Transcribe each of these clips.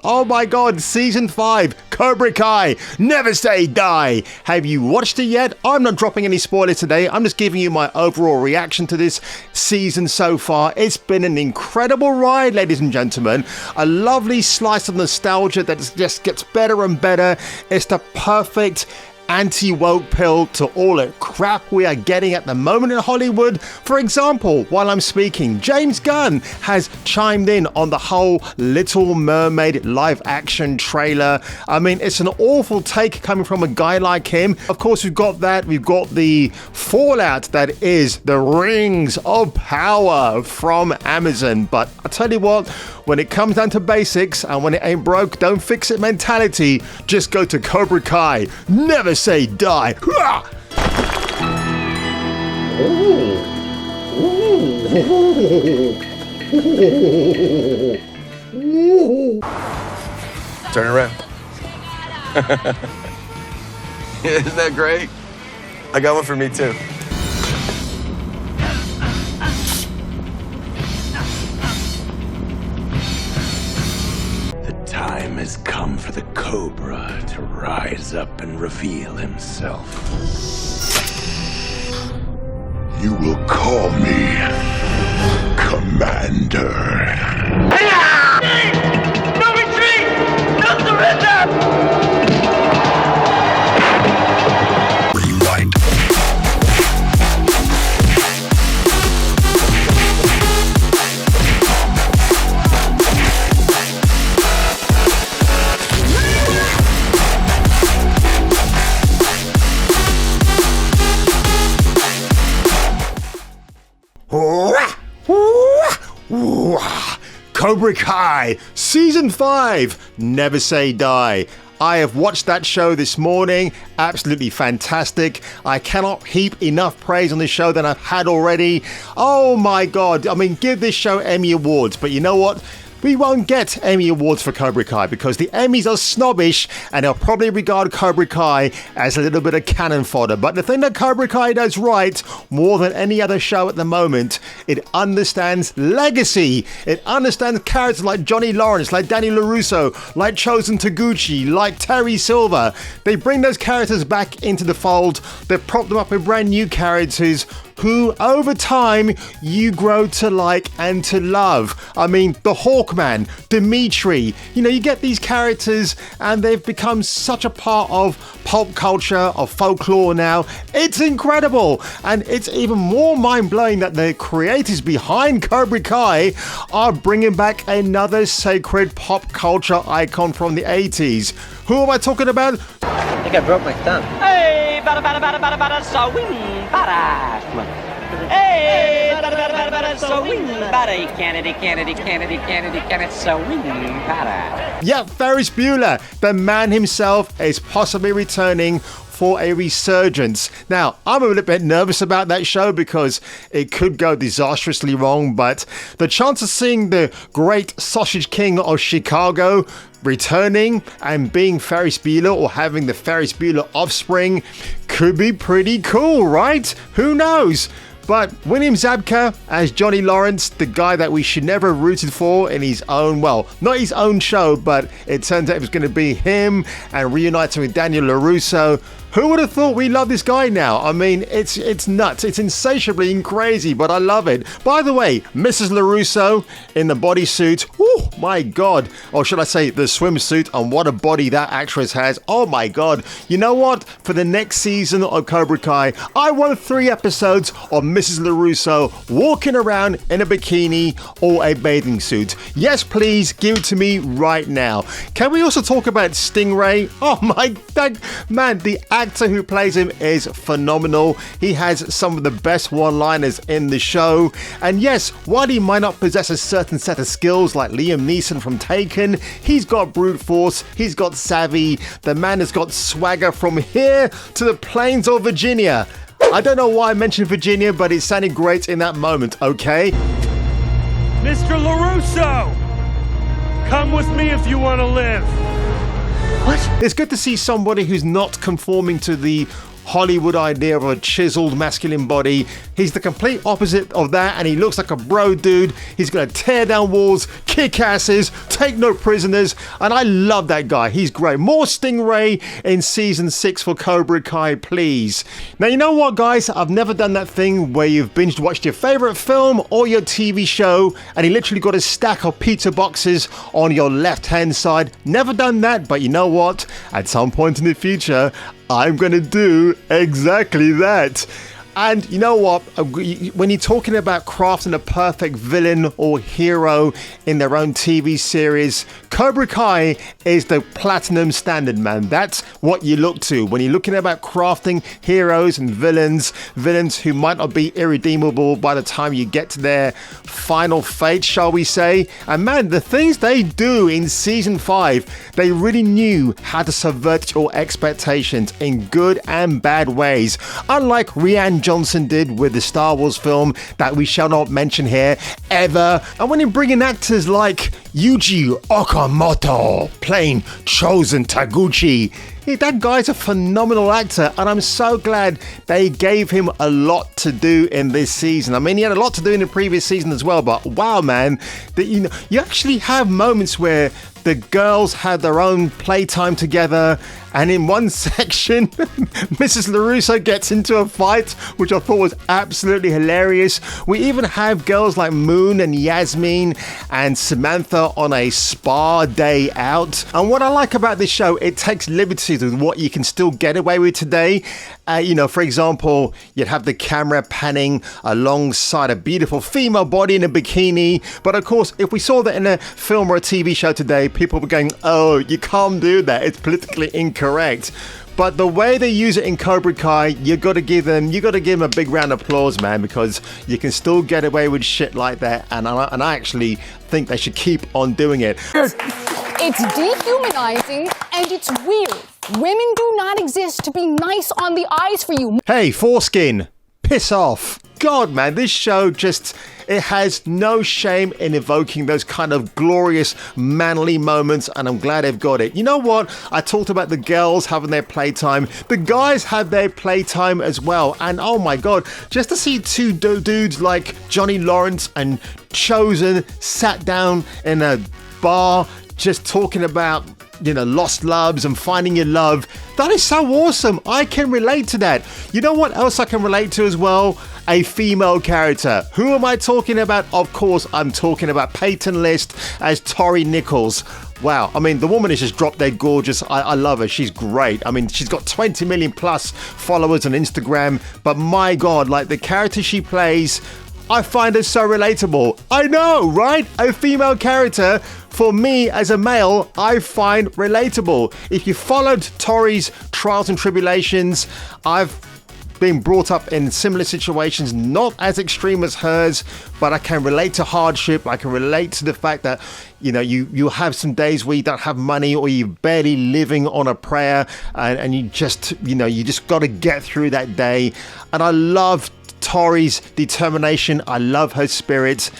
Oh my god, season 5, Cobra Kai, never say die. Have you watched it yet? I'm not dropping any spoilers today. I'm just giving you my overall reaction to this season so far. It's been an incredible ride, ladies and gentlemen. A lovely slice of nostalgia that just gets better and better. It's the perfect anti-woke pill to all the crap we are getting at the moment in Hollywood. For example, while I'm speaking, James Gunn has chimed in on the whole Little Mermaid live action trailer. I mean, it's an awful take coming from a guy like him. Of course, we've got the fallout that is the Rings of Power from Amazon. But I tell you what, when it comes down to basics and when it ain't broke, don't fix it mentality, just go to Cobra Kai. Never say die. Turn around. Isn't that great? I got one for me too. Time has come for the Cobra to rise up and reveal himself. You will call me Commander. No retreat! No surrender! Rewind. Cobra Kai, Season 5, Never Say Die. I have watched that show this morning, absolutely fantastic. I cannot heap enough praise on this show than I've had already. Oh my god, I mean, give this show Emmy Awards, but you know what? We won't get Emmy Awards for Cobra Kai because the Emmys are snobbish and they'll probably regard Cobra Kai as a little bit of cannon fodder. But the thing that Cobra Kai does right, more than any other show at the moment, it understands legacy. It understands characters like Johnny Lawrence, like Danny Larusso, like Chosen Taguchi, like Terry Silver. They bring those characters back into the fold. They prop them up with brand new characters who over time you grow to like and to love. I mean, the Hawkman, Dimitri, you get these characters and they've become such a part of pulp culture, of folklore now. It's incredible. And it's even more mind-blowing that the creators behind Cobra Kai are bringing back another sacred pop culture icon from the 80s. Who am I talking about? I think I broke my thumb. Hey, bada, so win, bada. Hey, bada, so win, bada. Kennedy, so win, bada. Yeah, Ferris Bueller, the man himself, is possibly returning for a resurgence. Now, I'm a little bit nervous about that show because it could go disastrously wrong, but the chance of seeing the great Sausage King of Chicago returning and being Ferris Bueller or having the Ferris Bueller offspring could be pretty cool, right? Who knows? But William Zabka as Johnny Lawrence, the guy that we should never have rooted for in his own, well, not his own show, but it turns out it was going to be him and reuniting with Daniel Larusso. Who would have thought we love this guy now? I mean, it's nuts. It's insatiably crazy, but I love it. By the way, Mrs. Larusso in the bodysuit. Oh my God. Or should I say the swimsuit, and what a body that actress has. Oh my God. You know what? For the next season of Cobra Kai, I want 3 episodes of Mrs. Larusso walking around in a bikini or a bathing suit. Yes, please, give it to me right now. Can we also talk about Stingray? Oh my God, man, the actor who plays him is phenomenal. He has some of the best one-liners in the show. And yes, while he might not possess a certain set of skills like Liam Neeson from Taken, he's got brute force, he's got savvy, the man has got swagger from here to the plains of Virginia. I don't know why I mentioned Virginia, but it sounded great in that moment, okay? Mr. Larusso! Come with me if you want to live. What? It's good to see somebody who's not conforming to the Hollywood idea of a chiseled masculine body. He's the complete opposite of that, and he looks like a bro dude. He's gonna tear down walls, kick asses, take no prisoners, and I love that guy. He's great. More Stingray in season 6 for Cobra Kai, please. Now, you know what, guys? I've never done that thing where you've binge watched your favorite film or your TV show, and you literally got a stack of pizza boxes on your left-hand side. Never done that, but you know what? At some point in the future, I'm gonna do exactly that. And you know what? When you're talking about crafting a perfect villain or hero in their own TV series, Cobra Kai is the platinum standard, man. That's what you look to when you're looking about crafting heroes and villains who might not be irredeemable by the time you get to their final fate, shall we say. And man, the things they do in season 5, they really knew how to subvert your expectations in good and bad ways. Unlike Rian Johnson did with the Star Wars film that we shall not mention here ever. And when you bring in actors like Yuji Okamoto playing Chosen Taguchi, that guy's a phenomenal actor, and I'm so glad they gave him a lot to do in this season. I mean, he had a lot to do in the previous season as well, but wow, man, you actually have moments where the girls had their own playtime together, and in one section, Mrs. Larusso gets into a fight, which I thought was absolutely hilarious. We even have girls like Moon and Yasmin and Samantha on a spa day out. And what I like about this show, it takes liberties with what you can still get away with today. For example, you'd have the camera panning alongside a beautiful female body in a bikini. But of course, if we saw that in a film or a TV show today, people were going, oh, you can't do that. It's politically incorrect. But the way they use it in Cobra Kai, you got to give them a big round of applause, man, because you can still get away with shit like that. And I actually think they should keep on doing it. It's dehumanizing and it's weird. Women do not exist to be nice on the eyes for you. Hey, foreskin, piss off. God, man, this show it has no shame in evoking those kind of glorious manly moments, and I'm glad they've got it. You know what? I talked about the girls having their playtime. The guys had their playtime as well, and oh my God, just to see two dudes like Johnny Lawrence and Chosen sat down in a bar just talking about lost loves and finding your love. That is so awesome. I can relate to that. You know what else I can relate to as well? A female character. Who am I talking about? Of course, I'm talking about Peyton List as Tori Nichols. Wow, I mean, the woman is just drop dead gorgeous. I love her. She's great. I mean, she's got 20 million plus followers on Instagram, but my God, like the character she plays, I find her so relatable. I know, right? A female character, for me as a male, I find relatable. If you followed Tori's trials and tribulations, I've been brought up in similar situations, not as extreme as hers, but I can relate to hardship. I can relate to the fact that, you have some days where you don't have money or you're barely living on a prayer, and you just got to get through that day. And I love Tori's determination. I love her spirit.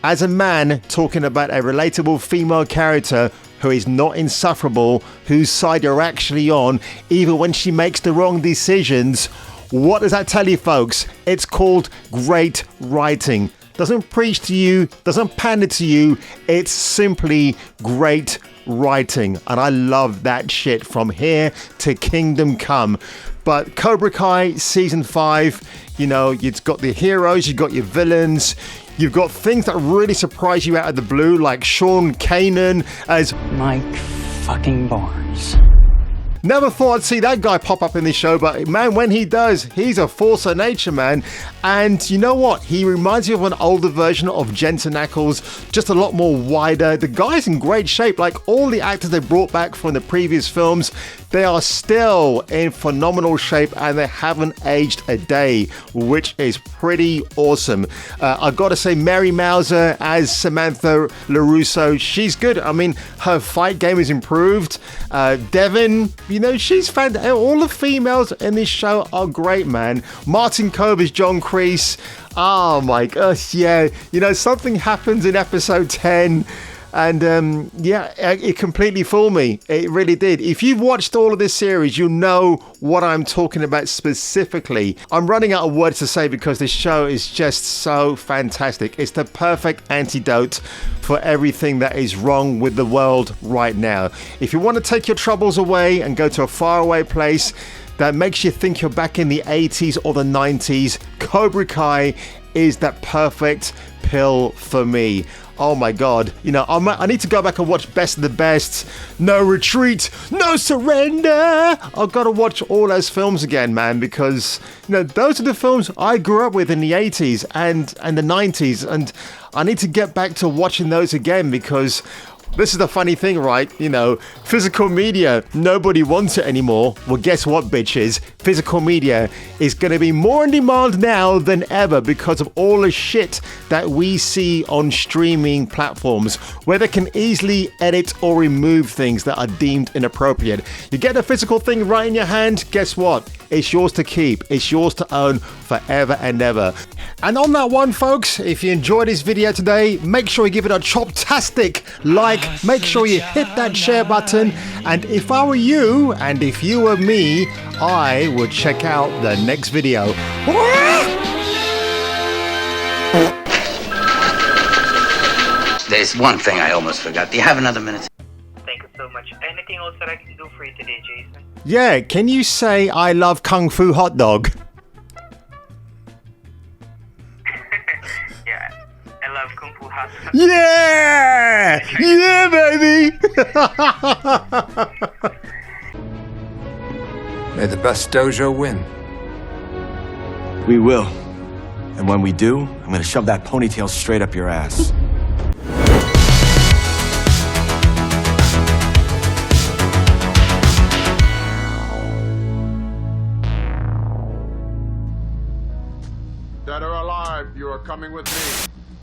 As a man talking about a relatable female character who is not insufferable, whose side you're actually on, even when she makes the wrong decisions, what does that tell you, folks? It's called great writing. Doesn't preach to you, doesn't pander to you. It's simply great writing. And I love that shit from here to Kingdom Come. But Cobra Kai Season 5, you've got the heroes, you've got your villains, you've got things that really surprise you out of the blue, like Sean Kanan as Mike fucking Barnes. Never thought I'd see that guy pop up in this show, but man, when he does, he's a force of nature, man. And you know what? He reminds me of an older version of Jensen Ackles, just a lot more wider. The guy's in great shape. Like all the actors they brought back from the previous films, they are still in phenomenal shape and they haven't aged a day, which is pretty awesome. I've got to say, Mary Mauser as Samantha Larusso, she's good. I mean, her fight game is improved. Devin, she's fantastic. All the females in this show are great, man. Martin Cove is John Kreese. Oh my gosh, yeah. Something happens in episode 10 And yeah, it completely fooled me. It really did. If you've watched all of this series, you know what I'm talking about specifically. I'm running out of words to say because this show is just so fantastic. It's the perfect antidote for everything that is wrong with the world right now. If you want to take your troubles away and go to a faraway place that makes you think you're back in the 80s or the 90s, Cobra Kai is that perfect pill for me. Oh my God. You know, I need to go back and watch Best of the Best, No Retreat, No Surrender. I've got to watch all those films again, man, because, you know, those are the films I grew up with in the 80s and the 90s. And I need to get back to watching those again because this is the funny thing, right? You know, physical media, nobody wants it anymore. Well, guess what, bitches? Physical media is going to be more in demand now than ever because of all the shit that we see on streaming platforms where they can easily edit or remove things that are deemed inappropriate. You get a physical thing right in your hand, guess what? It's yours to keep. It's yours to own forever and ever. And on that one, folks, if you enjoyed this video today, make sure you give it a chop-tastic like. Make sure you hit that share button. And if I were you, and if you were me, I would check out the next video. There's one thing I almost forgot. Do you have another minute? Thank you so much. Anything else that I can do for you today, Jason? Yeah, can you say I love Kung Fu Hot Dog? Yeah, I love Kung Fu Hot Dog. Yeah! Yeah, baby! May the best dojo win. We will. And when we do, I'm gonna shove that ponytail straight up your ass. Dead or alive, you are coming with me.